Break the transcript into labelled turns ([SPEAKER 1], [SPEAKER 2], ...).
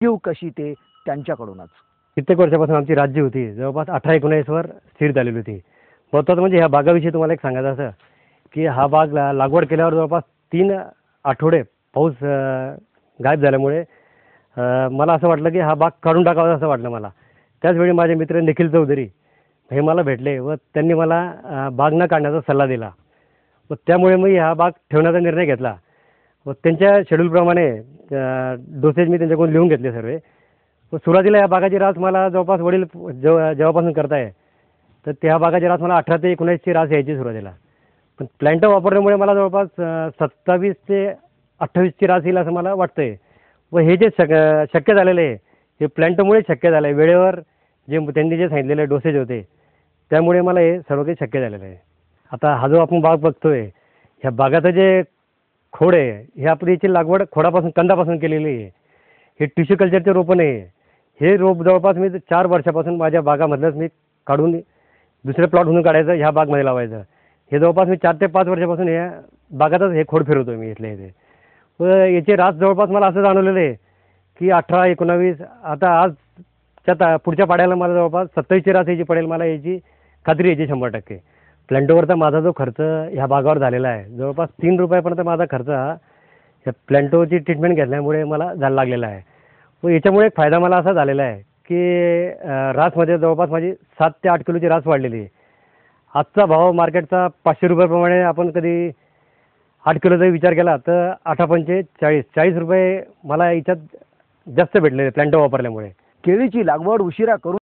[SPEAKER 1] कीव कशी ते त्यांच्याकडूनच.
[SPEAKER 2] कित्येक वर्षापासून आमची राज्य होती जवळपास 18-19 वर स्थिर झालेली होती. महत्त्वाचं म्हणजे ह्या बागाविषयी तुम्हाला एक सांगायचं असं की हा बाग लागवड केल्यावर जवळपास 3 आठवडे पाऊस गायब झाल्यामुळे मला असं वाटलं की हा बाग काढून टाकावा असं वाटलं मला. त्याचवेळी माझे मित्र निखिल चौधरी हे मला भेटले व त्यांनी मला बाग न काढण्याचा सल्ला दिला व त्यामुळे मी हा बाग ठेवण्याचा निर्णय घेतला व त्यांच्या शेड्यूलप्रमाणे डोसेज मी त्यांच्याकडून लिहून घेतले सर्व. व सुरुवातीला या बागाची रास मला जवळपास वडील जेव्हापासून करताय तर त्या बागाची रास मला 18 ते 19 ची रास यायची सुरुवातीला. पण प्लॅन्टो वापरल्यामुळे मला जवळपास 27 ते 28 ची रास येईल असं मला वाटतंय. व हे जे शक्य झालेलं आहे हे प्लॅन्टोमुळे शक्य झालं आहे. वेळेवर त्यांनी जे सांगितलेले डोसेज होते त्यामुळे मला हे सर्व काही शक्य झालेलं आहे. आता हा जो आपण बाग बघतोय ह्या बागाचं जे खोड आहे हे आपली याची लागवड खोडापासून कंदापासून केलेली आहे. हे टिश्यू कल्चरचे रोपं नाही आहे. हे रोप जवळपास मी 4 वर्षापासून माझ्या बागामधलंच मी काढून दुसरे प्लॉटमधून काढायचं ह्या बागमध्ये लावायचं. हे जवळपास मी 4 ते 5 वर्षापासून या बागातच हे खोड फिरवतो मी इथल्या इथे. व याची रास जवळपास मला असं जाणवलेलं आहे की 18-19 आता आजच्या पुढच्या पाड्याला मला जवळपास 27 ची रास याची पडेल मला याची खात्री याची 100%. प्लॅन्टोवरचा माझा जो खर्च ह्या बागावर झालेला आहे जवळपास 3 रुपयापर्यंत माझा खर्च हा ह्या प्लॅन्टोची ट्रीटमेंट घेतल्यामुळे मला लागलेला आहे. व याच्यामुळे एक फायदा मला असा झालेला आहे की रासमध्ये जवळपास माझी 7 ते 8 किलोची रास वाढलेली आहे. आजचा भाव मार्केटचा 500 रुपयाप्रमाणे आपण कधी 8 किलोचा विचार केला तर 8×5 40 रुपये मला याच्यात जास्त भेटलेले प्लॅन्टो वापरल्यामुळे.
[SPEAKER 1] केळीची लागवड उशिरा करून